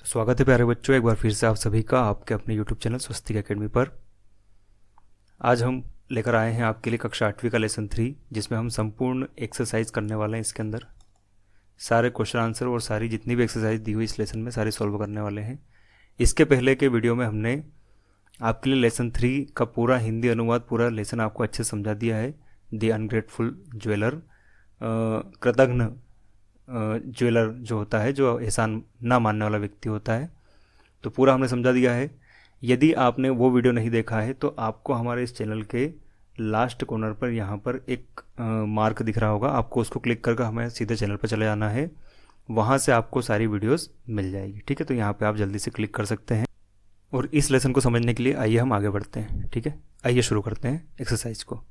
स्वागत है प्यारे बच्चों, एक बार फिर से आप सभी का आपके अपने YouTube चैनल स्वस्तिक एकेडमी पर। आज हम लेकर आए हैं आपके लिए कक्षा 8वीं का लेसन 3, जिसमें हम संपूर्ण एक्सरसाइज करने वाले हैं। इसके अंदर सारे क्वेश्चन आंसर और सारी जितनी भी एक्सरसाइज दी हुई इस लेसन में सारी सॉल्व करने वाले हैं। इसके पहले के वीडियो में हमने आपके लिए लेसन 3 का पूरा हिंदी अनुवाद, पूरा लेसन आपको अच्छे से समझा दिया है। द अनग्रेटफुल ज्वेलर, कृतघ्न ज्वेलर जो होता है, जो एहसान ना मानने वाला व्यक्ति होता है, तो पूरा हमने समझा दिया है। यदि आपने वो वीडियो नहीं देखा है तो आपको हमारे इस चैनल के लास्ट कॉर्नर पर यहाँ पर एक मार्क दिख रहा होगा, आपको उसको क्लिक करके हमें सीधे चैनल पर चले जाना है। वहाँ से आपको सारी वीडियोस मिल जाएगी। ठीक है, तो यहाँ पे आप जल्दी से क्लिक कर सकते हैं। और इस लेसन को समझने के लिए आइए हम आगे बढ़ते हैं। ठीक है, आइए शुरू करते हैं एक्सरसाइज को।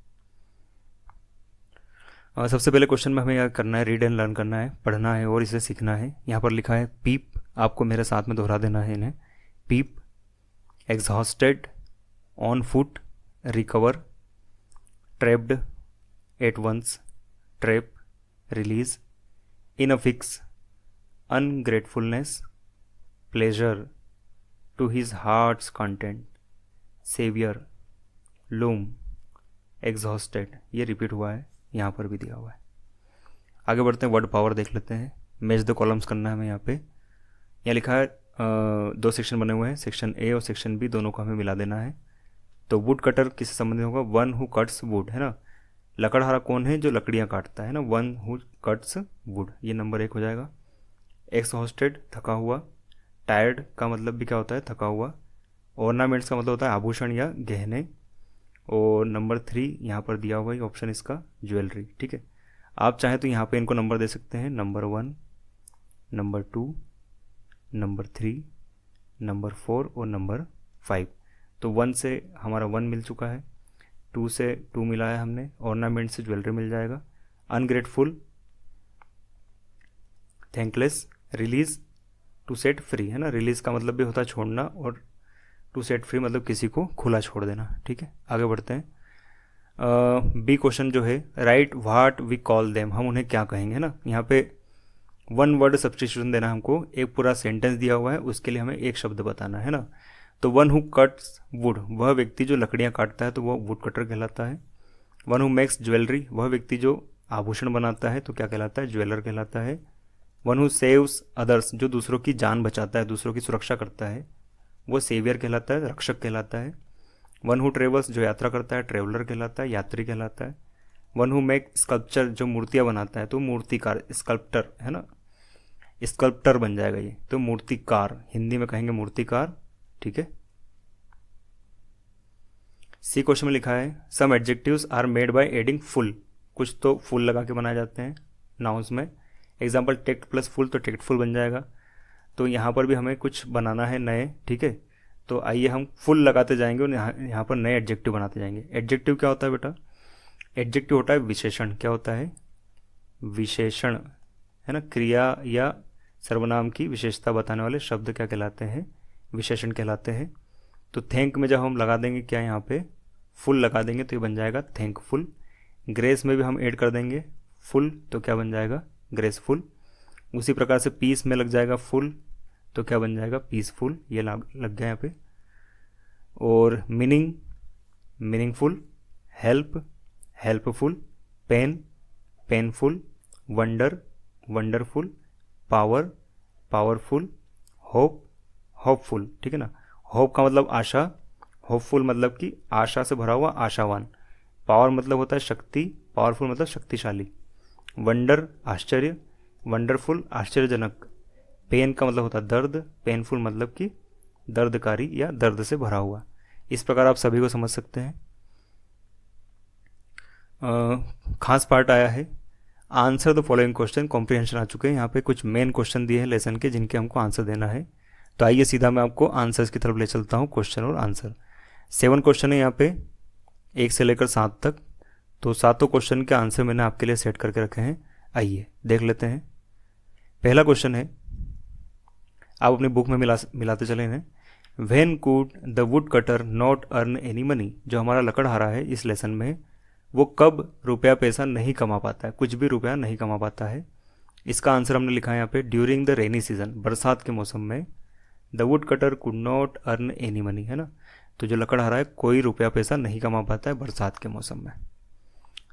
सबसे पहले क्वेश्चन में हमें क्या करना है, रीड एंड लर्न करना है, पढ़ना है और इसे सीखना है। यहाँ पर लिखा है पीप, आपको मेरे साथ में दोहरा देना है इन्हें। Peep, exhausted, on foot, recover, trapped, at once, trap, release, in a fix, ungratefulness, pleasure, to his hearts content, saviour, loom, exhausted. ये रिपीट हुआ है, यहाँ पर भी दिया हुआ है। आगे बढ़ते हैं, वर्ड पावर देख लेते हैं। मैच द कॉलम्स करना है हमें। यहाँ लिखा है दो सेक्शन बने हुए हैं, सेक्शन ए और सेक्शन बी, दोनों को हमें मिला देना है। तो वुड कटर किससे संबंधित होगा? वन हु कट्स वुड, है ना। लकड़हारा कौन है? जो लकड़ियाँ काटता है ना, वन हु कट्स वुड, ये नंबर 1 हो जाएगा। एक्सहॉस्टेड, थका हुआ। टायर्ड का मतलब भी क्या होता है? थका हुआ। ऑर्नामेंट्स का मतलब होता है आभूषण या गहने। और नंबर 3 यहाँ पर दिया हुआ है ऑप्शन इसका, ज्वेलरी। ठीक है, आप चाहें तो यहाँ पे इनको नंबर दे सकते हैं, नंबर 1, नंबर 2, नंबर 3, नंबर 4 और नंबर 5। तो 1 से हमारा 1 मिल चुका है, 2 से 2 मिला है हमने, ऑर्नामेंट से ज्वेलरी मिल जाएगा। Ungrateful, thankless, release, to set free, है ना। रिलीज का मतलब भी होता है छोड़ना, और टू सेट फ्री मतलब किसी को खुला छोड़ देना। ठीक है, आगे बढ़ते हैं। बी क्वेश्चन जो है, right what we call them, हम उन्हें क्या कहेंगे ना। यहाँ पे 1 वर्ड सब्स्टिट्यूशन देना हमको, एक पूरा सेंटेंस दिया हुआ है, उसके लिए हमें एक शब्द बताना है ना। तो वन हु कट्स वुड, वह व्यक्ति जो लकड़ियाँ काटता है तो वह वुड कटर कहलाता है। वन हु मेक्स ज्वेलरी, वह व्यक्ति जो आभूषण बनाता है तो क्या कहलाता है? ज्वेलर कहलाता है। वन हु सेव्स अदर्स, जो दूसरों की जान बचाता है, दूसरों की सुरक्षा करता है, वो सेवियर कहलाता है, रक्षक कहलाता है। वन हु ट्रेवल्स, जो यात्रा करता है, ट्रेवलर कहलाता है, यात्री कहलाता है। वन हु मेक स्कल्पचर, जो मूर्तियाँ बनाता है तो मूर्तिकार, स्कल्प्टर, है ना, स्कल्प्टर बन जाएगा ये, तो मूर्तिकार, हिंदी में कहेंगे मूर्तिकार। ठीक है। सी क्वेश्चन में लिखा है some adjectives are made by adding full, कुछ तो फुल लगा के बनाए जाते हैं नाउन्स में। एग्जाम्पल टेक्ट प्लस फुल, तो टेक्टफुल बन जाएगा। तो यहाँ पर भी हमें कुछ बनाना है नए। ठीक है, तो आइए हम फुल लगाते जाएंगे और यहाँ पर नए एडजेक्टिव बनाते जाएंगे। एडजेक्टिव क्या होता है बेटा? एडजेक्टिव होता है विशेषण। क्या होता है? विशेषण, है ना। क्रिया या सर्वनाम की विशेषता बताने वाले शब्द क्या कहलाते हैं? विशेषण कहलाते हैं। तो थैंक में जब हम लगा देंगे क्या, यहाँ पे फुल लगा देंगे तो ये बन जाएगा थैंकफुल। ग्रेस में भी हम ऐड कर देंगे फुल, तो क्या बन जाएगा? ग्रेसफुल। उसी प्रकार से पीस में लग जाएगा फुल, तो क्या बन जाएगा? पीसफुल। ये लग गया यहाँ पे। और meaning, meaningful. Help, helpful. Pain, painful. Wonder, wonderful. Power, powerful. Hope, hopeful. ठीक है ना। होप का मतलब आशा, होपफुल मतलब कि आशा से भरा हुआ, आशावान। पावर मतलब होता है शक्ति, पावरफुल मतलब शक्तिशाली। वंडर, आश्चर्य। वंडरफुल, आश्चर्यजनक। पेन का मतलब होता है दर्द, पेनफुल मतलब कि दर्दकारी या दर्द से भरा हुआ। इस प्रकार आप सभी को समझ सकते हैं। खास पार्ट आया है, answer the following question, comprehension आ चुके हैं। यहाँ पे कुछ मेन क्वेश्चन दिए हैं लेसन के, जिनके हमको आंसर देना है। तो आइए सीधा मैं आपको आंसर्स की तरफ ले चलता हूँ, क्वेश्चन और आंसर। 7 क्वेश्चन है यहाँ पे, 1 से लेकर 7 तक। तो 7 क्वेश्चन के आंसर मैंने आपके लिए सेट करके रखे हैं, आइए देख लेते हैं। पहला क्वेश्चन है, आप अपनी बुक में मिलाते चले हैं। When could the wood cutter not earn any money, जो हमारा लकड़हारा है इस लेसन में, वो कब रुपया पैसा नहीं कमा पाता है, कुछ भी रुपया नहीं कमा पाता है। इसका आंसर हमने लिखा है यहाँ पे, ड्यूरिंग द रेनी सीजन, बरसात के मौसम में। The wood cutter could not earn any money, है ना। तो जो लकड़हारा है कोई रुपया पैसा नहीं कमा पाता है बरसात के मौसम में।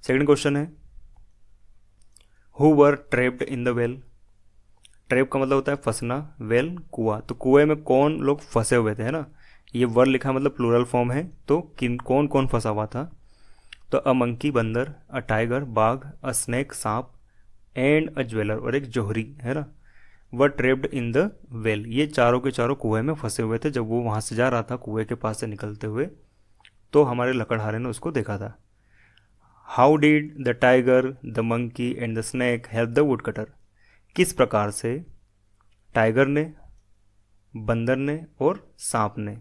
सेकंड क्वेश्चन है who were trapped in the well. Trap का मतलब होता है फंसना, वेल कुआं, तो कुएं में कौन लोग फंसे हुए थे, है ना। ये वर लिखा मतलब प्लूरल फॉर्म है, तो किन कौन कौन फंसा हुआ था। तो अ मंकी बंदर, अ टाइगर बाघ, अ स्नेक सांप, एंड अ ज्वेलर और एक जोहरी, है ना, वर ट्रेप्ड इन द वेल। ये चारों के चारों कुएं में फंसे हुए थे। जब वो वहां से जा रहा था कुएं के पास से निकलते हुए, तो हमारे लकड़हारे ने उसको देखा था। How did the tiger, the monkey and the snake help the would cutter. किस प्रकार से टाइगर ने, बंदर ने और सांप ने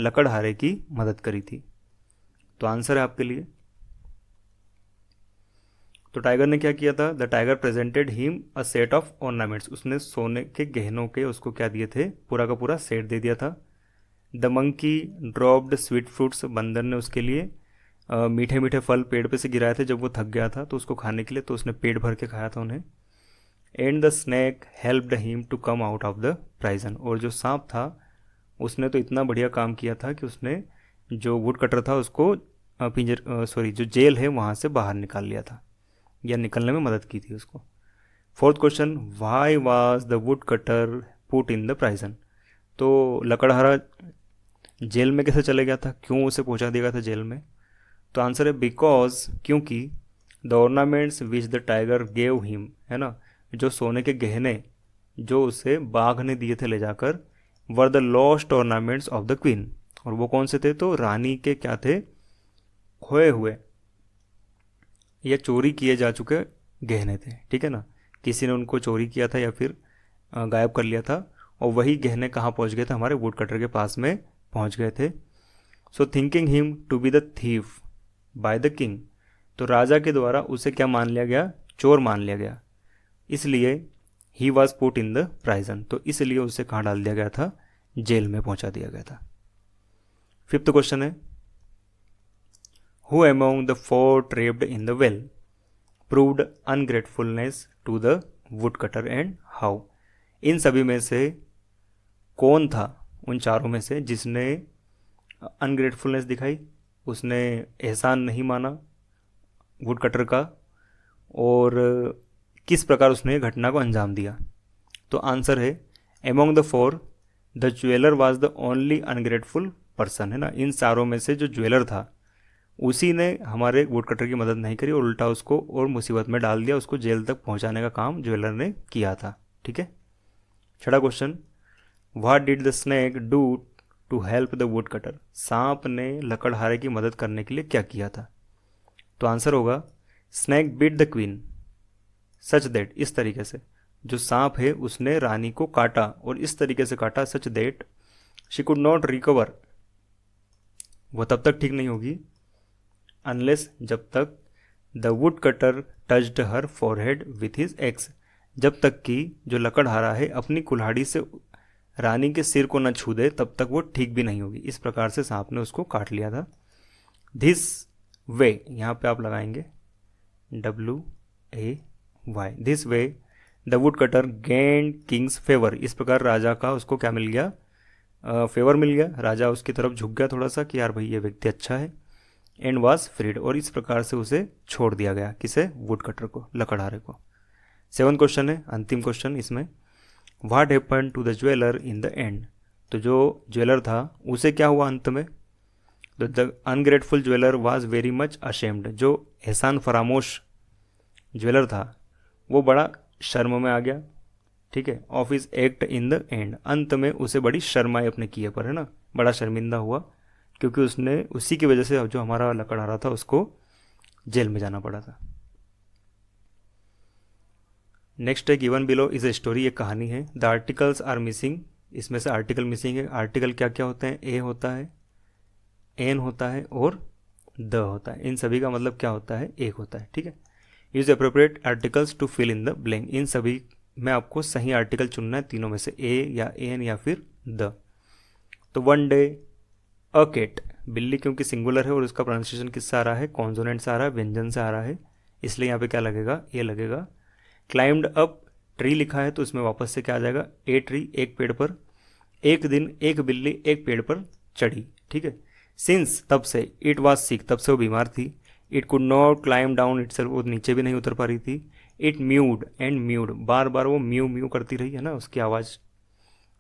लकड़हारे की मदद करी थी। तो आंसर है आपके लिए, तो टाइगर ने क्या किया था, the tiger presented him a set of ornaments. उसने सोने के गहनों के उसको क्या दिए थे, पूरा का पूरा सेट दे दिया था। The monkey dropped sweet fruits. बंदर ने उसके लिए मीठे मीठे फल पेड़ पे से गिराए थे जब वो थक गया था तो उसको खाने के लिए, तो उसने पेट भर के खाया था उन्हें। And the snake helped him to come out of the prison. और जो सांप था उसने तो इतना बढ़िया काम किया था कि उसने जो वुड कटर था उसको पिंजर सॉरी जो जेल है वहाँ से बाहर निकाल लिया था, या निकलने में मदद की थी उसको। Fourth question, why was the woodcutter put in the prison. तो लकड़हारा जेल में कैसे चले गया था, क्यों उसे पहुंचा दिया गया था जेल में। तो आंसर है बिकॉज, क्योंकि the ornaments which the tiger gave him, है ना, जो सोने के गहने जो उसे बाघ ने दिए थे ले जाकर, were the lost ornaments of the queen. और वो कौन से थे, तो रानी के क्या थे, खोए हुए या चोरी किए जा चुके गहने थे, ठीक है ना। किसी ने उनको चोरी किया था या फिर गायब कर लिया था, और वही गहने कहाँ पहुंच गए थे, हमारे वुड कटर के पास में पहुंच गए थे। So thinking him to be the thief by the king. तो राजा के द्वारा उसे क्या मान लिया गया, चोर मान लिया गया, इसलिए he was put in the prison. तो इसलिए उसे कहाँ डाल दिया गया था, जेल में पहुंचा दिया गया था। फिफ्थ क्वेश्चन है who among the four trapped in the well proved ungratefulness to the woodcutter and how. इन सभी में से कौन था, उन चारों में से, जिसने अनग्रेटफुलनेस दिखाई, उसने एहसान नहीं माना वुड कटर का, और किस प्रकार उसने घटना को अंजाम दिया। तो आंसर है among the four the jeweller was the only ungrateful person, है ना। इन चारों में से जो ज्वेलर था उसी ने हमारे वुड कटर की मदद नहीं करी और उल्टा उसको और मुसीबत में डाल दिया, उसको जेल तक पहुंचाने का काम ज्वेलर ने किया था, ठीक है। छठा question, what did the snake do to help the woodcutter. सांप ने लकड़हारे की मदद करने के लिए क्या किया था। तो आंसर होगा snake bit the queen such that, इस तरीके से जो सांप है उसने रानी को काटा और इस तरीके से काटा, such that she could not recover, वो तब तक ठीक नहीं होगी, अनलेस, जब तक the wood cutter touched her forehead with his ex, जब तक कि जो लकड़हारा है अपनी कुल्हाड़ी से रानी के सिर को न छू दे तब तक वो ठीक भी नहीं होगी। इस प्रकार से सांप ने उसको काट लिया था। दिस वे, यहाँ पे आप लगाएंगे WAY, this way the wood cutter gained Kings favour. इस प्रकार राजा का उसको क्या मिल गया, फेवर मिल गया, राजा उसकी तरफ झुक गया थोड़ा सा कि यार भाई ये व्यक्ति अच्छा है। एंड वाज फ्रीड, और इस प्रकार से उसे छोड़ दिया गया, किसे, वुड कटर को, लकड़हारे को। सेवन क्वेश्चन है, अंतिम क्वेश्चन इसमें, what happened to the jeweller in the end. तो जो ज्वेलर था उसे क्या हुआ अंत में। The ungrateful jeweller was very much ashamed. जो एहसान फरामोश ज्वेलर था वो बड़ा शर्म में आ गया, ठीक है, of his act in the and. अंत में उसे बड़ी शर्म आई अपने किए पर, है ना, बड़ा शर्मिंदा हुआ क्योंकि उसने उसी की वजह से जो हमारा लकड़हारा था उसको जेल में जाना पड़ा था। नेक्स्ट है given below is a story, एक कहानी है। द आर्टिकल्स आर मिसिंग, इसमें से आर्टिकल मिसिंग है। आर्टिकल क्या क्या होते हैं, ए होता है, एन होता है और द होता है। इन सभी का मतलब क्या होता है, एक होता है, ठीक है। Use appropriate articles to fill in the blank. इन सभी में आपको सही आर्टिकल चुनना है, तीनों में से, ए या एन या फिर द। तो वन डे अ कैट, बिल्ली क्योंकि सिंगुलर है और उसका प्रोनाउंसिएशन किससे आ रहा है, कॉन्सोनेंट से आ रहा है, व्यंजन से आ रहा है, इसलिए यहाँ पे क्या लगेगा, ए लगेगा। क्लाइम्ड अप, ट्री लिखा है तो इसमें वापस से क्या आ जाएगा, ए ट्री, एक पेड़ पर। एक दिन एक बिल्ली एक पेड़ पर चढ़ी, ठीक है। सिंस, तब से, इट वॉज सिक, तब से वो बीमार थी। It could not climb down itself, वो नीचे भी नहीं उतर पा रही थी। इट म्यूड एंड म्यूड, बार बार वो म्यू म्यू करती रही, है ना, उसकी आवाज़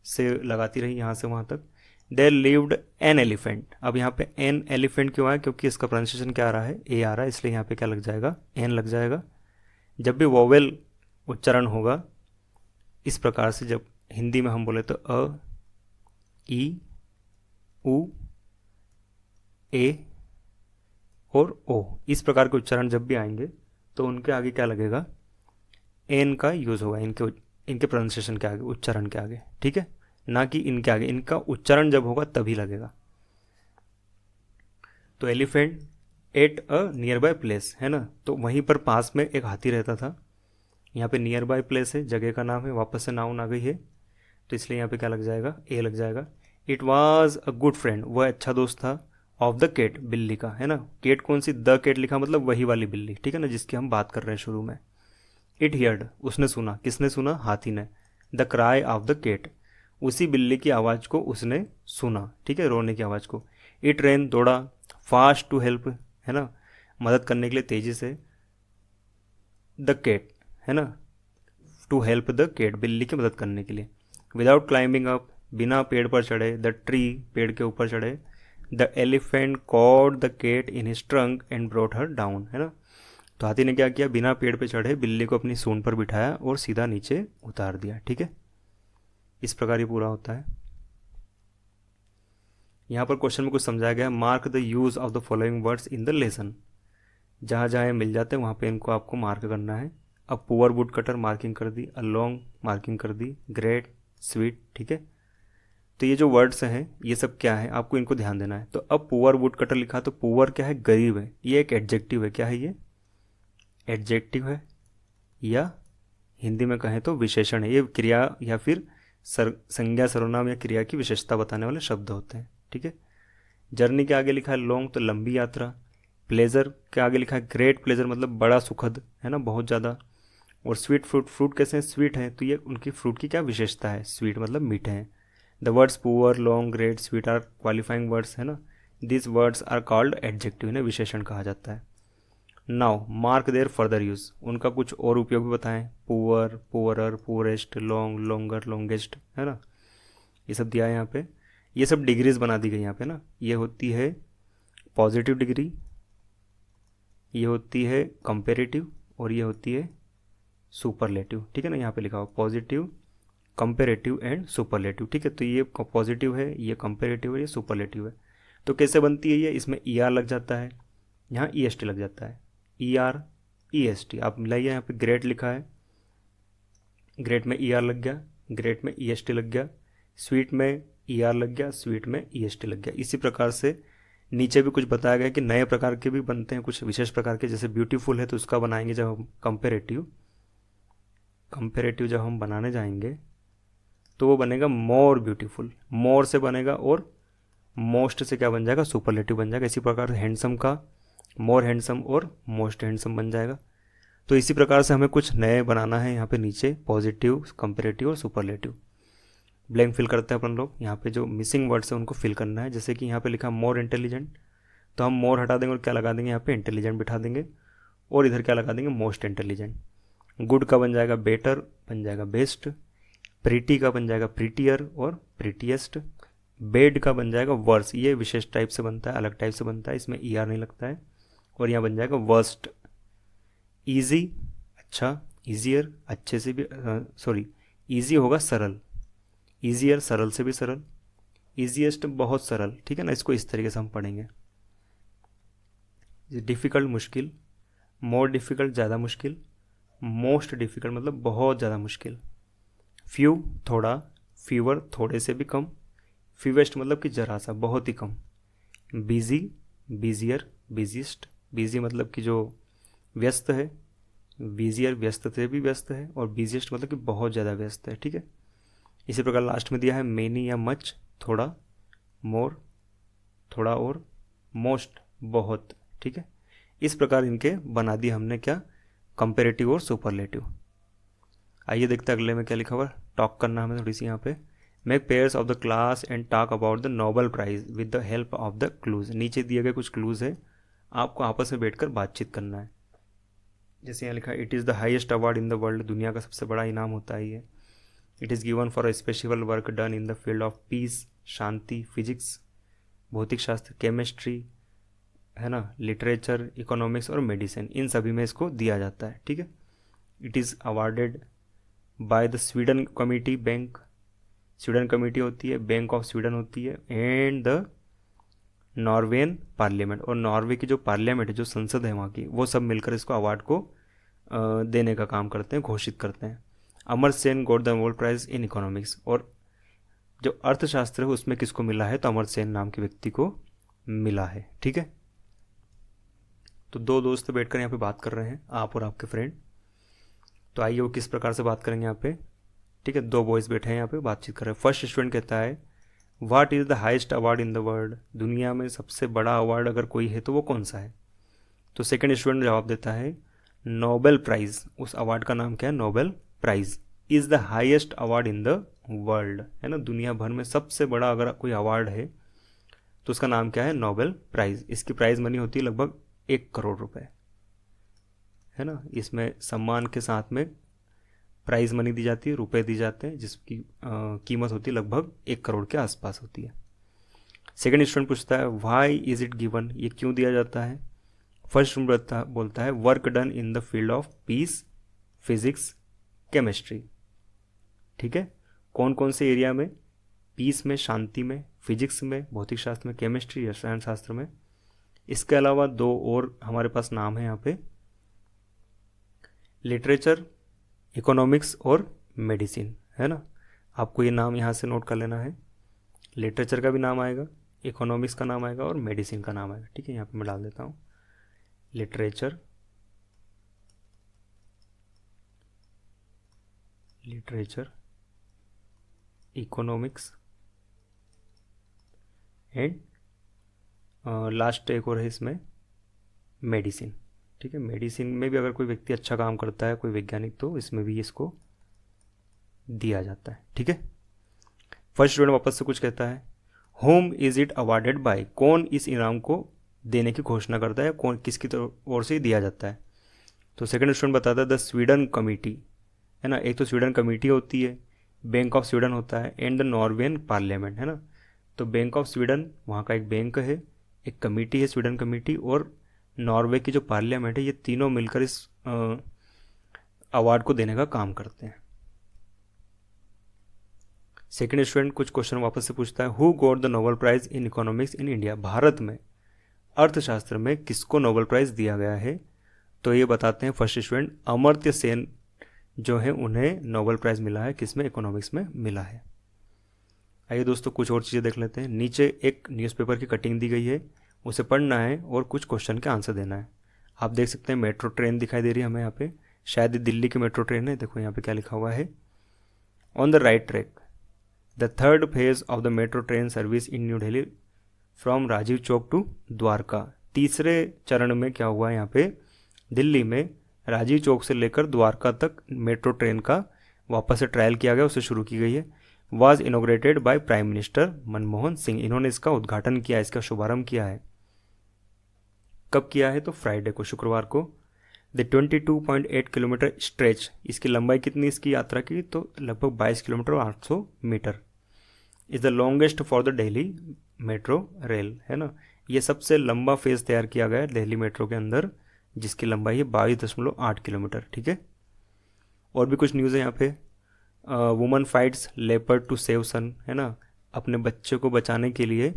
से लगाती रही यहाँ से वहाँ तक। देयर लिव्ड एन एलिफेंट, अब यहाँ पे एन एलिफेंट क्यों आया, क्योंकि इसका प्रोनाउंसिएशन क्या आ रहा है, ए आ रहा है, इसलिए यहाँ पे क्या लग जाएगा, एन लग जाएगा। जब भी वोवेल उच्चारण होगा इस प्रकार से, जब हिंदी में हम बोले तो अ, ई, उ, ए और ओ, इस प्रकार के उच्चारण जब भी आएंगे तो उनके आगे क्या लगेगा, एन का यूज़ होगा, इनके प्रोनाउंसिएशन के आगे, उच्चारण के आगे, ठीक है, ना कि इनके आगे। इनका उच्चारण जब होगा तभी लगेगा। तो elephant at a near by place, है ना, तो वहीं पर पास में एक हाथी रहता था। यहाँ पे नियर बाय प्लेस है, जगह का नाम है, वापस से नाउन आ गई है, तो इसलिए यहाँ पे क्या लग जाएगा, ए लग जाएगा। It was a good friend, वह अच्छा दोस्त था, ऑफ द केट, बिल्ली का, है ना। केट कौन सी, द केट लिखा मतलब वही वाली बिल्ली, ठीक है ना, जिसकी हम बात कर रहे हैं शुरू में। इट हियर्ड, उसने सुना, किसने सुना, हाथी ने। The cry of the cat, उसी बिल्ली की आवाज़ को उसने सुना, ठीक है, रोने की आवाज़ को। इट रैन, दौड़ा। फास्ट टू हेल्प, है ना, मदद करने के लिए तेज़ी से। द केट, है ना, टू हेल्प द केट, बिल्ली की मदद करने के लिए। विदाउट क्लाइंबिंग अप, बिना पेड़ पर चढ़े। द ट्री, पेड़ के ऊपर चढ़े। The elephant caught the cat in his trunk and brought her down, है ना। तो हाथी ने क्या किया, बिना पेड़ पे चढ़े बिल्ली को अपनी सूंड पर बिठाया और सीधा नीचे उतार दिया, ठीक है। इस प्रकार ये पूरा होता है। यहाँ पर क्वेश्चन में कुछ समझाया गया है, mark the use of the following words in the lesson. जहाँ जहाँ ये मिल जाते हैं वहाँ पे इनको आपको मार्क करना है। अब पुअर वुड कटर मार्किंग कर दी, अलोंग मार्किंग कर दी, ग्रेट, स्वीट, ठीक है। तो ये जो वर्ड्स हैं ये सब क्या है, आपको इनको ध्यान देना है। तो अब पुअर वुड कटर लिखा, तो पुअर क्या है, गरीब है, ये एक एडजेक्टिव है, क्या है ये, एडजेक्टिव है, या हिंदी में कहें तो विशेषण है। ये क्रिया या फिर संज्ञा, सर्वनाम या क्रिया की विशेषता बताने वाले शब्द होते हैं, ठीक है। जर्नी के आगे लिखा है लॉन्ग, तो लंबी यात्रा। प्लेजर के आगे लिखा है ग्रेट प्लेजर, मतलब बड़ा सुखद, है ना, बहुत ज़्यादा। और स्वीट फ्रूट, फ्रूट कैसे हैं, स्वीट है, तो ये उनकी फ्रूट की क्या विशेषता है, स्वीट मतलब मीठे हैं। The words poor, long, great, sweet are qualifying words, है ना। This words are called adjective, इन्हें विशेषण कहा जाता है। Now mark their further use, उनका कुछ और उपयोग भी बताएं। Poor, poorer, poorest, long, longer, longest, है ना, ये सब दिया है यहाँ पे। ये सब डिग्रीज बना दी गई यहाँ पे ना। ये होती है पॉजिटिव डिग्री, ये होती है कंपेरेटिव, और ये होती है सुपरलेटिव, ठीक है ना। यहाँ पे लिखा हुआ पॉजिटिव, कंपेरेटिव एंड सुपरलेटिव, ठीक है। तो ये पॉजिटिव है, ये कंपेरेटिव है, ये सुपरलेटिव है। तो कैसे बनती है ये, इसमें ई आर लग जाता है, यहाँ ई एस टी लग जाता है, E R E S T. आप मिलाइए, यहाँ पे ग्रेट लिखा है, ग्रेट में ई आर लग गया, ग्रेट में ई एस टी लग गया। स्वीट में ई आर लग गया, स्वीट में ई एस टी लग गया। इसी प्रकार से नीचे भी कुछ बताया गया कि नए प्रकार के भी बनते हैं, कुछ विशेष प्रकार के, जैसे ब्यूटीफुल है तो उसका बनाएंगे जब हम कंपेरेटिव, कंपेरेटिव जब हम बनाने जाएंगे तो वो बनेगा मोर ब्यूटीफुल, मोर से बनेगा, और मोस्ट से क्या बन जाएगा, सुपरलेटिव बन जाएगा। इसी प्रकार से हैंडसम का मोर हैंडसम और मोस्ट हैंडसम बन जाएगा। तो इसी प्रकार से हमें कुछ नए बनाना है यहाँ पे नीचे, पॉजिटिव, कंपेरेटिव और सुपरलेटिव। ब्लैंक फिल करते हैं अपन लोग, यहाँ पे जो मिसिंग वर्ड्स है उनको फिल करना है। जैसे कि यहाँ पे लिखा मोर इंटेलिजेंट, तो हम मोर हटा देंगे और क्या लगा देंगे, यहाँ पे इंटेलिजेंट बिठा देंगे, और इधर क्या लगा देंगे, मोस्ट इंटेलिजेंट। गुड का बन जाएगा बेटर, बन जाएगा बेस्ट। प्रीटी का बन जाएगा प्रीटियर और प्रीटिएस्ट। बेड का बन जाएगा वर्स, ये विशेष टाइप से बनता है, अलग टाइप से बनता है, इसमें ई आर नहीं लगता है। और यहाँ बन जाएगा वर्स्ट। ईजी, अच्छा, ईजियर, अच्छे से भी, सॉरी, ईजी होगा सरल, ईजियर सरल से भी सरल। ईजीएस्ट बहुत सरल, ठीक है ना, इसको इस तरीके से हम पढ़ेंगे। डिफ़िकल्ट मुश्किल, मोर डिफ़िकल्ट ज़्यादा मुश्किल, मोस्ट डिफ़िकल्ट मतलब बहुत ज़्यादा मुश्किल। फ्यू थोड़ा, फीवर थोड़े से भी कम, फीवेस्ट मतलब कि ज़रा सा, बहुत ही कम। बिजी, बिजियर, बिजीस्ट, बिजी मतलब कि जो व्यस्त है, बिजियर व्यस्त से भी व्यस्त है, और बिजिएस्ट मतलब कि बहुत ज़्यादा व्यस्त है, ठीक है। इसी प्रकार लास्ट में दिया है मेनी या मच, थोड़ा, मोर थोड़ा, और मोस्ट बहुत, ठीक है। इस प्रकार इनके बना दिए हमने क्या, कंपेरेटिव और सुपरलेटिव। आइए देखते हैं अगले में क्या लिखा हुआ है। टॉक करना हमें थोड़ी सी यहाँ पे। Make pairs of the class and talk about the Nobel prize with the help of the clues. नीचे दिए गए कुछ क्लूज है, आपको आपस में बैठकर बातचीत करना है। जैसे यहाँ लिखा है, it is the highest award in the world, दुनिया का सबसे बड़ा इनाम होता है ये। It is given for a special work done in the field of peace, Shanti, physics, भौतिक शास्त्र, केमिस्ट्री, है ना, लिटरेचर, इकोनॉमिक्स और मेडिसिन, इन सभी में इसको दिया जाता है। ठीक है। It is awarded by the Sweden committee bank, Sweden committee होती है, बैंक ऑफ स्वीडन होती है, एंड द नॉर्वेन पार्लियामेंट, और नॉर्वे की जो पार्लियामेंट है, जो संसद है वहाँ की, वो सब मिलकर इसको अवार्ड को देने का काम करते हैं, घोषित करते हैं। Amartya Sen got the Nobel prize in economics, और जो अर्थशास्त्र है उसमें किसको मिला है, तो अमर्त्य सेन नाम के व्यक्ति को मिला है। ठीक है। तो दो दोस्त बैठकर यहाँ पे बात कर रहे हैं, आप और आपके फ्रेंड। तो आइए वो किस प्रकार से बात करेंगे यहाँ पे। ठीक है, दो बॉयज़ बैठे हैं यहाँ पे, बातचीत कर रहे हैं। फर्स्ट स्टूडेंट कहता है, what is the highest award in the world, दुनिया में सबसे बड़ा अवार्ड अगर कोई है तो वो कौन सा है। तो सेकंड स्टूडेंट जवाब देता है, नोबेल प्राइज़, उस अवार्ड का नाम क्या है, Nobel prize, is the highest award in the world, है ना, दुनिया भर में सबसे बड़ा अगर कोई अवार्ड है तो उसका नाम क्या है, नोबेल प्राइज़। इसकी प्राइज़ मनी होती है लगभग 1 करोड़ रुपए, है ना। इसमें सम्मान के साथ में प्राइज मनी दी जाती है, रुपए दी जाते हैं, जिसकी कीमत होती है लगभग 1 करोड़ के आसपास होती है। सेकंड स्टूडेंट पूछता है, व्हाई इज इट गिवन, ये क्यों दिया जाता है। फर्स्ट स्टूडेंट बोलता है, work done in the field of peace, physics, chemistry. ठीक है, कौन कौन से एरिया में, पीस में, शांति में, फिजिक्स में, भौतिक शास्त्र में, केमिस्ट्री, रसायन शास्त्र में। इसके अलावा दो और हमारे पास नाम है यहाँ पे, लिटरेचर, इकोनॉमिक्स और मेडिसिन, है ना। आपको ये नाम यहाँ से नोट कर लेना है, लिटरेचर का भी नाम आएगा, इकोनॉमिक्स का नाम आएगा और मेडिसिन का नाम आएगा। ठीक है, यहाँ पे मैं डाल देता हूँ, लिटरेचर, इकोनॉमिक्स एंड लास्ट एक और है इसमें, मेडिसिन। ठीक है, मेडिसिन में भी अगर कोई व्यक्ति अच्छा काम करता है, कोई वैज्ञानिक, तो इसमें भी इसको दिया जाता है। ठीक है। फर्स्ट स्टूडेंट वापस से कुछ कहता है, home is it awarded by, कौन इस इनाम को देने की घोषणा करता है, कौन किसकी ओर से दिया जाता है। तो सेकंड स्टूडेंट बताता है, द स्वीडन कमिटी, है ना। एक तो स्वीडन कमिटी होती है, बैंक ऑफ स्वीडन होता है, एंड द नॉर्वेन पार्लियामेंट, है ना। तो बैंक ऑफ स्वीडन वहाँ का एक बैंक है, एक कमेटी है स्वीडन कमेटी, और नॉर्वे की जो पार्लियामेंट है, ये तीनों मिलकर इस अवार्ड को देने का काम करते हैं। सेकेंड स्टूडेंट कुछ क्वेश्चन वापस से पूछता है, who got the Nobel prize in economics in India, भारत में अर्थशास्त्र में किसको नोबेल प्राइज दिया गया है। तो ये बताते हैं फर्स्ट स्टूडेंट, अमर्त्य सेन जो है उन्हें नोबेल प्राइज मिला है, किसमें, इकोनॉमिक्स में मिला है। आइए दोस्तों कुछ और चीज़ें देख लेते हैं। नीचे एक न्यूज़पेपर की कटिंग दी गई है, उसे पढ़ना है और कुछ क्वेश्चन के आंसर देना है। आप देख सकते हैं मेट्रो ट्रेन दिखाई दे रही है हमें यहाँ पे, शायद दिल्ली की मेट्रो ट्रेन है। देखो यहाँ पे क्या लिखा हुआ है, on the right track the third phase of the metro train service in New Delhi from Rajiv Chowk to Dwarka. तीसरे चरण में क्या हुआ है, यहाँ पे दिल्ली में राजीव चौक से लेकर द्वारका तक मेट्रो ट्रेन का वापस से ट्रायल किया गया, उसे शुरू की गई है। Was inaugurated by prime minister Manmohan Singh, इन्होंने इसका उद्घाटन किया, इसका शुभारंभ किया है। कब किया है, तो फ्राइडे को, शुक्रवार को। द 22.8 किलोमीटर स्ट्रेच, इसकी लंबाई कितनी इसकी यात्रा की, तो लगभग 22 किलोमीटर और 800 metre. Is the longest for the Delhi metro rail, है ना। ये सबसे लंबा फेज तैयार किया गया है दिल्ली मेट्रो के अंदर, जिसकी लंबाई है 22.8 किलोमीटर। ठीक है। और भी कुछ न्यूज़ है यहाँ पे, woman fights leopard to save son, है ना। अपने बच्चे को बचाने के लिए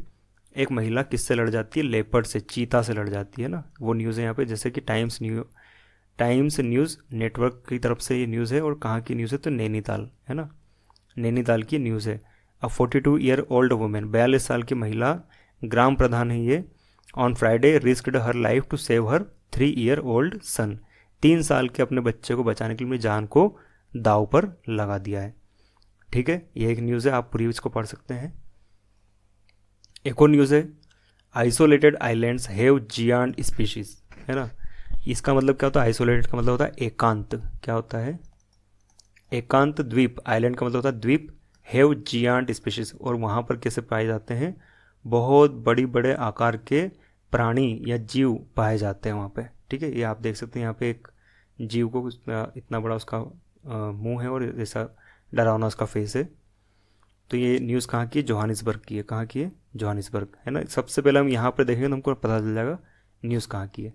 एक महिला किससे लड़ जाती है, लेपर्ड से, चीता से लड़ जाती है ना। वो न्यूज़ है यहाँ पे, जैसे कि टाइम्स न्यूज़ नेटवर्क की तरफ से ये न्यूज़ है। और कहाँ की न्यूज़ है, तो नैनीताल, है ना, नैनीताल की न्यूज़ है। अ 42 ईयर ओल्ड वुमेन, 42 साल की महिला, ग्राम प्रधान है ये, on Friday risked her life to save her 3 year old son, 3 साल के अपने बच्चे को बचाने के लिए अपनी जान को दाव पर लगा दिया है। ठीक है, ये एक न्यूज़ है, आप पूरी इसको पढ़ सकते हैं। एक और न्यूज़ है, isolated islands have giant species, है ना। इसका मतलब क्या होता है, आइसोलेटेड का मतलब होता है एकांत, क्या होता है, एकांत द्वीप, आइलैंड का मतलब होता है द्वीप, हैव जियांट स्पीशीज, और वहाँ पर कैसे पाए जाते हैं, बहुत बड़ी बड़े आकार के प्राणी या जीव पाए जाते हैं वहाँ पे। ठीक है, ये आप देख सकते हैं यहाँ पे एक जीव को इतना बड़ा उसका मुंह है और ऐसा डरावना उसका फेस है। तो ये न्यूज़ कहाँ की है, जोहानिसबर्ग की है। कहाँ की है, जोहानिसबर्ग, है ना। सबसे पहले हम यहाँ पर देखेंगे तो हमको पता चल जाएगा न्यूज़ कहाँ की है।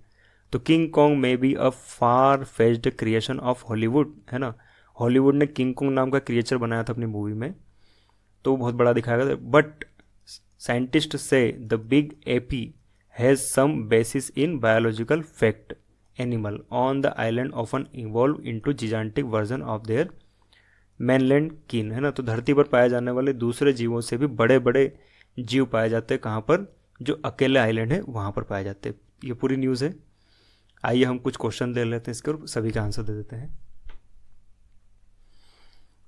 तो king Kong may be a far fetched creation of Hollywood, है ना। हॉलीवुड ने किंग कॉन्ग नाम का क्रिएचर बनाया था अपनी मूवी में, तो वो बहुत बड़ा दिखाया गया। But scientist say the big ape has some basis in biological fact, animal on the island often evolve into gigantic version of their mainland kin, है ना। तो धरती पर पाए जाने वाले दूसरे जीवों से भी बड़े बड़े जीव पाए जाते हैं कहाँ पर, जो अकेले आइलैंड है वहाँ पर पाए जाते हैं। ये पूरी न्यूज़ है। आइए हम कुछ क्वेश्चन दे लेते हैं इसके और सभी का आंसर दे देते हैं।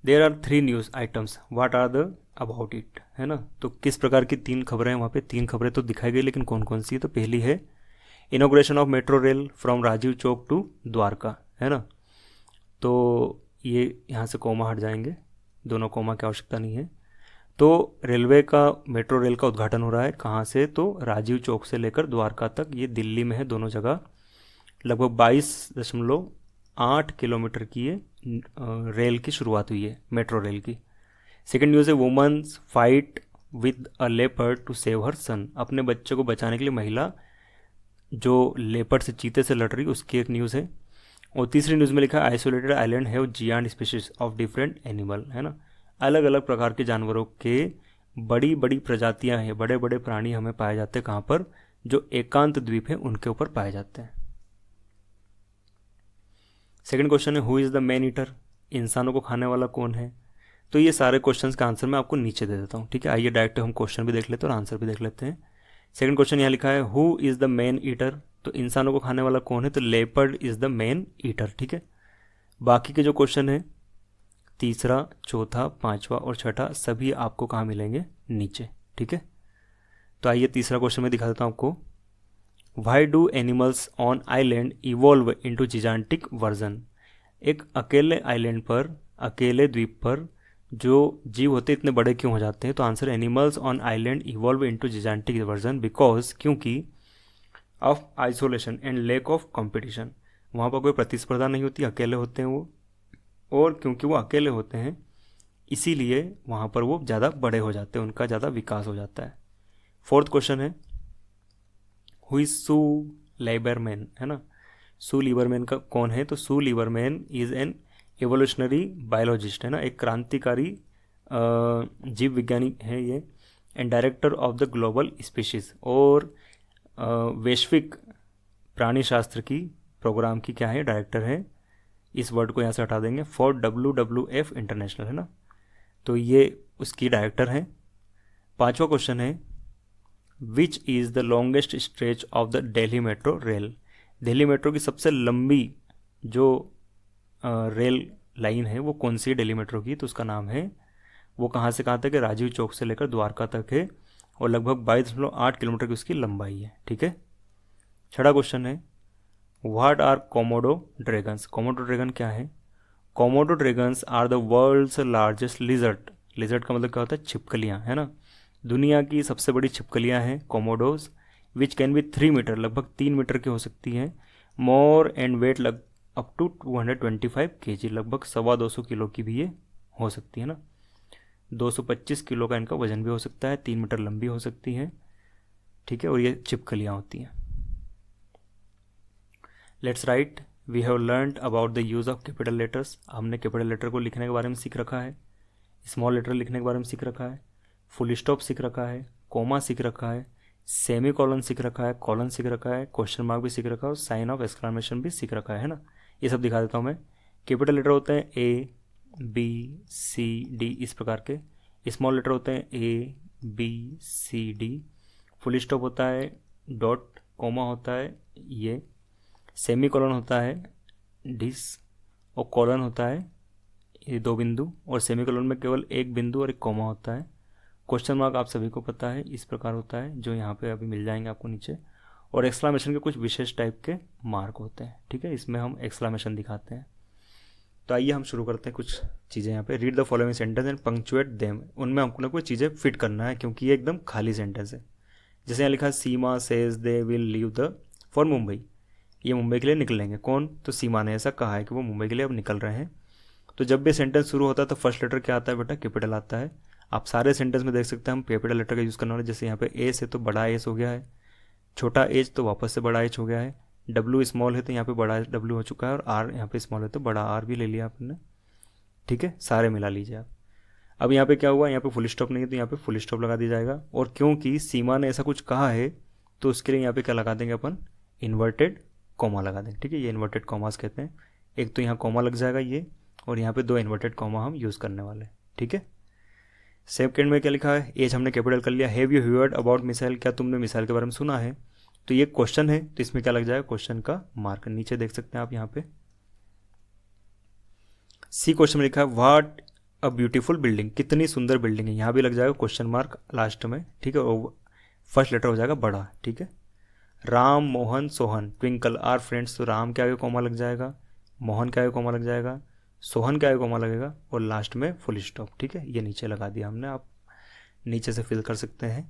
There are 3 news items, what are the about it, है ना। तो किस प्रकार की 3 खबरें हैं वहाँ पे, 3 खबरें तो दिखाई गई, लेकिन कौन कौन सी है। तो पहली है inauguration of metro rail from Rajiv Chowk to Dwarka, है ना। तो ये यहाँ से कोमा हट जाएंगे, दोनों कोमा की आवश्यकता नहीं है। तो रेलवे का, मेट्रो रेल का उद्घाटन हो रहा है कहाँ से, तो राजीव चौक से लेकर द्वारका तक, ये दिल्ली में है दोनों जगह। लगभग 22.8 किलोमीटर की ये रेल की शुरुआत हुई है, मेट्रो रेल की। सेकेंड न्यूज़ है women's fight with a leopard to save her son, अपने बच्चे को बचाने के लिए महिला जो लेपर्ड से, चीते से लड़ रही, उसकी एक न्यूज़ है। और तीसरी न्यूज़ में लिखा है isolated island have giant species of different animal, है ना। अलग अलग प्रकार के जानवरों के बड़ी बड़ी प्रजातियां हैं, बड़े बड़े प्राणी हमें पाए जाते हैं कहाँ पर, जो एकांत द्वीप है उनके ऊपर पाए जाते हैं। सेकंड क्वेश्चन है who is the man eater, इंसानों को खाने वाला कौन है। तो ये सारे क्वेश्चंस का आंसर मैं आपको नीचे दे देता हूँ। ठीक है, आइए डायरेक्ट हम क्वेश्चन भी देख लेते हैं और आंसर भी देख लेते हैं। सेकंड क्वेश्चन यहाँ लिखा है who is the man eater, तो इंसानों को खाने वाला कौन है, तो leopard is the man eater. ठीक है, बाकी के जो क्वेश्चन है तीसरा, चौथा, पांचवा और छठा सभी आपको कहाँ मिलेंगे, नीचे। ठीक है, तो आइए तीसरा क्वेश्चन मैं दिखा देता हूँ आपको। Why do animals on island evolve into gigantic version, एक अकेले आइलैंड पर, अकेले द्वीप पर जो जीव होते इतने बड़े क्यों हो जाते हैं। तो answer animals on island evolve into gigantic version because, क्योंकि of isolation and lack of competition, वहाँ पर कोई प्रतिस्पर्धा नहीं होती, अकेले होते हैं वो, और क्योंकि वो अकेले होते हैं इसीलिए वहाँ पर वो ज़्यादा बड़े हो जाते हैं, उनका ज़्यादा विकास हो जाता है। फोर्थ क्वेश्चन है हु इज सू लीबरमैन, है ना। सू लीबरमैन का कौन है, तो Sue Lieberman is an evolutionary biologist, है ना, एक क्रांतिकारी जीव विज्ञानी है ये, and director of the global species, और वैश्विक प्राणी शास्त्र की प्रोग्राम की क्या है, डायरेक्टर है। इस वर्ड को यहाँ से हटा देंगे, फॉर WWF इंटरनेशनल, है ना। तो ये उसकी डायरेक्टर हैं। पांचवा क्वेश्चन है which is the longest stretch of the Delhi metro rail, Delhi metro की सबसे लंबी जो रेल लाइन है वो कौन सी है दिल्ली मेट्रो की, तो उसका नाम है, वो कहाँ से कहाँ तक है, राजीव चौक से लेकर द्वारका तक है, और लगभग 22.8 किलोमीटर की उसकी लंबाई है। ठीक है, छठा क्वेश्चन है what are Komodo dragons, Komodo dragon क्या है। Komodo dragons are the world's largest lizard, lizard का मतलब क्या होता है, छिपकलियाँ, है ना। दुनिया की सबसे बड़ी छिपकलियाँ हैं Komodos, which can be 3 metres, लगभग 3 मीटर की हो सकती हैं, more and weight up to 225 kg, लगभग 225 किलो की भी ये हो सकती है ना। 225 किलो का इनका वजन भी हो सकता है, 3 मीटर लंबी हो सकती है। ठीक है, और ये छिपकलियाँ होती हैं। Let's write, we have learned about the use of capital letters, हमने कैपिटल लेटर को लिखने के बारे में सीख रखा है, स्मॉल लेटर लिखने के बारे में सीख रखा है, फुल स्टॉप सीख रखा है, कोमा सीख रखा है, सेमी कॉलन सीख रखा है, कॉलन सीख रखा है, क्वेश्चन मार्क भी सीख रखा है, और साइन ऑफ एक्सक्लेमेशन भी सीख रखा है ना। ये सब दिखा देता हूँ मैं। कैपिटल लेटर होते हैं ABCD इस प्रकार के, स्मॉल लेटर होते हैं ABCD, फुल स्टॉप होता है डॉट, कोमा होता है ये, सेमी कॉलन होता है डिस, और कॉलन होता है ये 2 बिंदु, और सेमी कॉलन में केवल 1 बिंदु और 1 कोमा होता है। क्वेश्चन मार्क आप सभी को पता है इस प्रकार होता है, जो यहाँ पे अभी मिल जाएंगे आपको नीचे, और एक्सक्लामेशन के कुछ विशेष टाइप के मार्क होते हैं। ठीक है, इसमें हम एक्सक्लामेशन दिखाते हैं। तो आइए हम शुरू करते हैं कुछ चीज़ें यहाँ पे। Read the following sentence and punctuate them. उनमें हमको ना कोई चीज़ें फिट करना है क्योंकि ये एकदम खाली सेंटेंस है। जैसे यहाँ लिखा है Seema says they will leave the for Mumbai. ये मुंबई के लिए निकलेंगे। कौन? तो सीमा ने ऐसा कहा है कि वो मुंबई के लिए अब निकल रहे हैं। तो जब भी सेंटेंस शुरू होता है तो फर्स्ट लेटर क्या आता है बेटा? कैपिटल आता है। आप सारे सेंटेंस में देख सकते हैं हम कैपिटल लेटर का यूज़ करने वाले। जैसे यहाँ पे एस है तो बड़ा एस हो गया है, छोटा एच तो वापस से बड़ा एच हो गया है, डब्ल्यू स्मॉल है तो यहाँ पे बड़ा डब्ल्यू हो चुका है, और आर यहाँ पे स्मॉल है तो बड़ा आर भी ले लिया आपने। ठीक है, सारे मिला लीजिए आप। अब यहाँ पे क्या हुआ? यहाँ पे फुल स्टॉप नहीं है तो यहाँ पे फुल स्टॉप लगा दिया जाएगा। और क्योंकि सीमा ने ऐसा कुछ कहा है तो उसके लिए यहाँ पे क्या लगा देंगे अपन? इन्वर्टेड कॉमा लगा देंगे। ठीक है, ये इन्वर्टेड कॉमास कहते हैं। एक तो यहाँ कॉमा लग जाएगा ये, और यहाँ पे 2 इन्वर्टेड कॉमा हम यूज़ करने वाले। ठीक है, सेकंड में क्या लिखा है? एज हमने कैपिटल कर लिया। Have you heard about missile? क्या तुमने मिसाइल के बारे में सुना है? तो ये क्वेश्चन है तो इसमें क्या लग जाएगा? क्वेश्चन का मार्क। नीचे देख सकते हैं आप यहाँ पे सी क्वेश्चन में लिखा है व्हाट अ ब्यूटीफुल बिल्डिंग। कितनी सुंदर बिल्डिंग है, यहाँ भी लग जाएगा क्वेश्चन मार्क लास्ट में। ठीक है, और फर्स्ट लेटर हो जाएगा बड़ा। ठीक है, Ram Mohan Sohan Twinkle are friends. तो राम के आगे कॉमा लग जाएगा, मोहन के आगे कॉमा लग जाएगा, सोहन के आगे कॉमा लगेगा, और लास्ट में फुल स्टॉप। ठीक है, ये नीचे लगा दिया हमने, आप नीचे से फिल कर सकते हैं।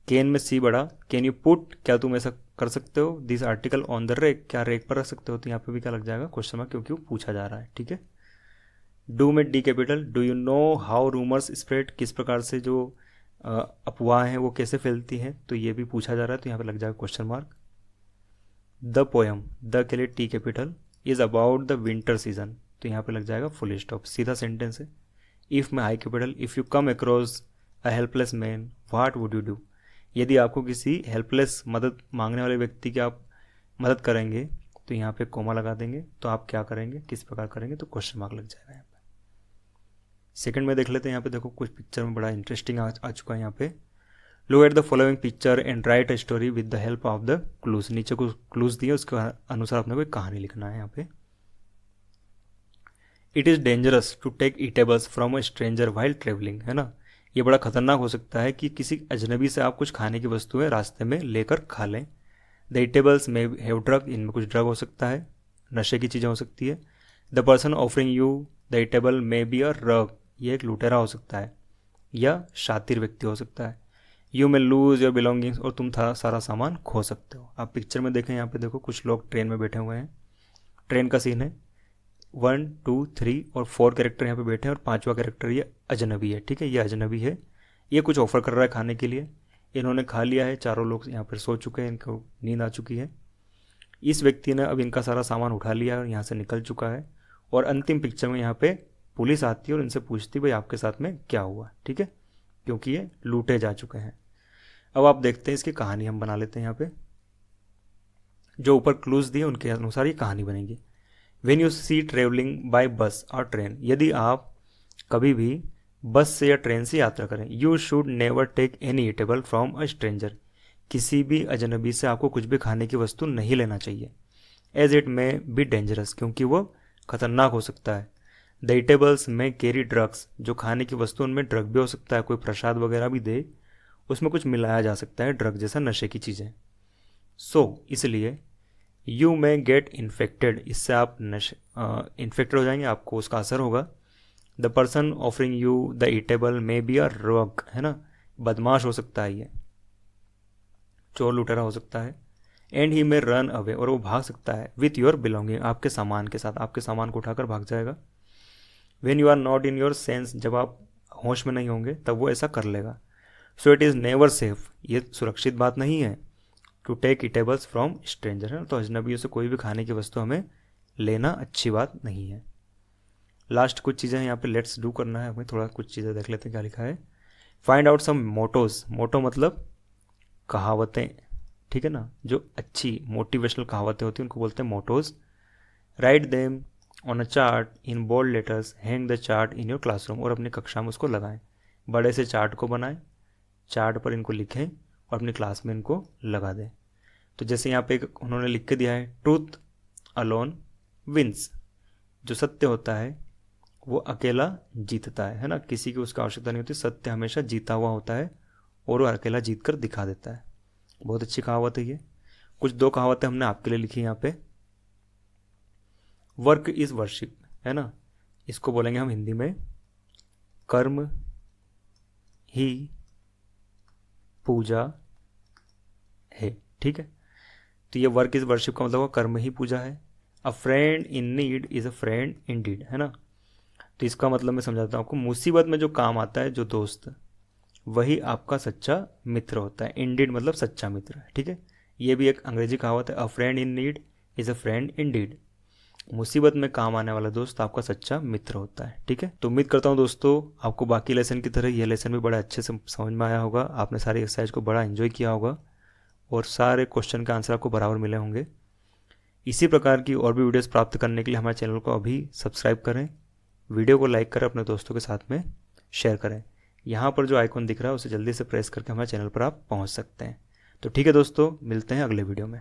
कैन में सी बड़ा, कैन यू पुट? क्या तुम ऐसा कर सकते हो? This article on the rack. क्या रेक पर रख सकते हो? तो यहाँ पे भी क्या लग जाएगा? क्वेश्चन मार्क, क्योंकि वो पूछा जा रहा है। ठीक है, डू में D capital. Do you know how rumours spread? किस प्रकार से जो अफवाह हैं वो कैसे फैलती हैं? तो ये भी पूछा जा रहा है तो यहाँ पे लग जाएगा question mark. The poem, the के लिए T capital, is about the winter season. तो यहाँ पे लग जाएगा फुल स्टॉप, सीधा सेंटेंस है। इफ में आई capital, if you come across a helpless man what would you do? यदि आपको किसी हेल्पलेस मदद मांगने वाले व्यक्ति की आप मदद करेंगे तो यहाँ पे कोमा लगा देंगे, तो आप क्या करेंगे, किस प्रकार करेंगे? तो क्वेश्चन मार्क लग जाएगा यहाँ पे। सेकंड में देख लेते हैं। यहाँ पे देखो कुछ पिक्चर में बड़ा इंटरेस्टिंग आ चुका है यहाँ पे। Look at the following picture and right a story with the help of the clues. नीचे कुछ क्लूज दिए, उसके अनुसार अपने कोई कहानी लिखना है यहाँ पे। It is dangerous to take eatables from a stranger while travelling, है ना। ये बड़ा खतरनाक हो सकता है कि किसी अजनबी से आप कुछ खाने की वस्तुएं रास्ते में लेकर खा लें। द ईटेबल्स में हैव ड्रग, इनमें कुछ ड्रग हो सकता है, नशे की चीज़ें हो सकती है। The person offering you the eatable may be a रग, ये एक लुटेरा हो सकता है या शातिर व्यक्ति हो सकता है। You may lose your belongings, और तुम सारा सामान खो सकते हो। आप पिक्चर में देखें, यहाँ पे देखो कुछ लोग ट्रेन में बैठे हुए हैं। ट्रेन का सीन है। 1 2 3 और 4 कैरेक्टर यहाँ पे बैठे हैं, और 5वां कैरेक्टर ये अजनबी है। ठीक है, ये अजनबी है, ये कुछ ऑफर कर रहा है खाने के लिए। इन्होंने खा लिया है, चारों लोग यहाँ पर सो चुके हैं, इनको नींद आ चुकी है। इस व्यक्ति ने अब इनका सारा सामान उठा लिया और यहाँ से निकल चुका है। और अंतिम पिक्चर में यहाँ पे पुलिस आती है और इनसे पूछती भाई आपके साथ में क्या हुआ। ठीक है, क्योंकि ये लूटे जा चुके हैं। अब आप देखते हैं इसकी कहानी हम बना लेते हैं। यहाँ पे जो ऊपर क्लूज दिए उनके अनुसार ये कहानी बनेगी। When you see travelling by bus और ट्रेन, यदि आप कभी भी बस से या ट्रेन से यात्रा करें, you should never take any eatable from a stranger, किसी भी अजनबी से आपको कुछ भी खाने की वस्तु नहीं लेना चाहिए। As it may be dangerous, क्योंकि वो खतरनाक हो सकता है। The eatables may carry drugs, जो खाने की वस्तु उनमें ड्रग भी हो सकता है, कोई प्रसाद वगैरह भी दे उसमें कुछ मिलाया जा सकता है, ड्रग जैसा नशे की चीज़ें। सो इसलिए यू मे गेट इन्फेक्टेड, इससे आप इन्फेक्टेड हो जाएंगे, आपको उसका असर होगा। The person offering you the eatable may be a rock, है ना, बदमाश हो सकता है, ये चोर लुटेरा हो सकता है। And he may run away, और वो भाग सकता है विथ योर बिलोंगिंग, आपके सामान के साथ, आपके सामान को उठाकर भाग जाएगा। When you are not in your sense, जब आप होश में नहीं होंगे तब वो ऐसा कर लेगा। So it is never safe, ये सुरक्षित बात नहीं है to take eatables from stranger, है, तो अजनबियों से कोई भी खाने की वस्तु हमें लेना अच्छी बात नहीं है। लास्ट कुछ चीज़ें यहाँ पे लेट्स डू करना है हमें, थोड़ा कुछ चीज़ें देख लेते हैं क्या लिखा है। फाइंड आउट सम मोटोज, मोटो मतलब कहावतें, ठीक है ना, जो अच्छी मोटिवेशनल कहावतें होती हैं उनको बोलते हैं mottos. Write them on a chart in bold letters, hang the chart in your classroom, और अपनी कक्षा में उसको लगाएं। बड़े से चार्ट को बनाएं, चार्ट पर इनको लिखें और अपनी क्लास में इनको लगा दें। तो जैसे यहाँ पे उन्होंने लिख के दिया है, ट्रूथ अलोन विंस, जो सत्य होता है वो अकेला जीतता है ना, किसी की उसका आवश्यकता नहीं होती, सत्य हमेशा जीता हुआ होता है और वो अकेला जीत कर दिखा देता है। बहुत अच्छी कहावत है ये। कुछ 2 कहावतें हमने आपके लिए लिखी यहाँ पे। वर्क इज वर्शिप, है ना, इसको बोलेंगे हम हिंदी में कर्म ही पूजा है। ठीक है, तो ये वर्क इज वर्शिप का मतलब कर्म ही पूजा है। A friend in need is a friend in deed, है ना। तो इसका मतलब मैं समझाता हूँ आपको, मुसीबत में जो काम आता है जो दोस्त, वही आपका सच्चा मित्र होता है। इंडीड मतलब सच्चा मित्र। ठीक है, ये भी एक अंग्रेजी कहावत है, a friend in need is a friend in deed. मुसीबत में काम आने वाला दोस्त आपका सच्चा मित्र होता है। ठीक है, तो उम्मीद करता हूँ दोस्तों आपको बाकी लेसन की तरह यह लेसन भी बड़ा अच्छे से समझ में आया होगा, आपने सारी एक्सरसाइज को बड़ा एंजॉय किया होगा और सारे क्वेश्चन का आंसर आपको बराबर मिले होंगे। इसी प्रकार की और भी वीडियोस प्राप्त करने के लिए हमारे चैनल को अभी सब्सक्राइब करें, वीडियो को लाइक करें, अपने दोस्तों के साथ में शेयर करें। यहाँ पर जो आइकॉन दिख रहा है उसे जल्दी से प्रेस करके हमारे चैनल पर आप पहुँच सकते हैं। तो ठीक है दोस्तों, मिलते हैं अगले वीडियो में।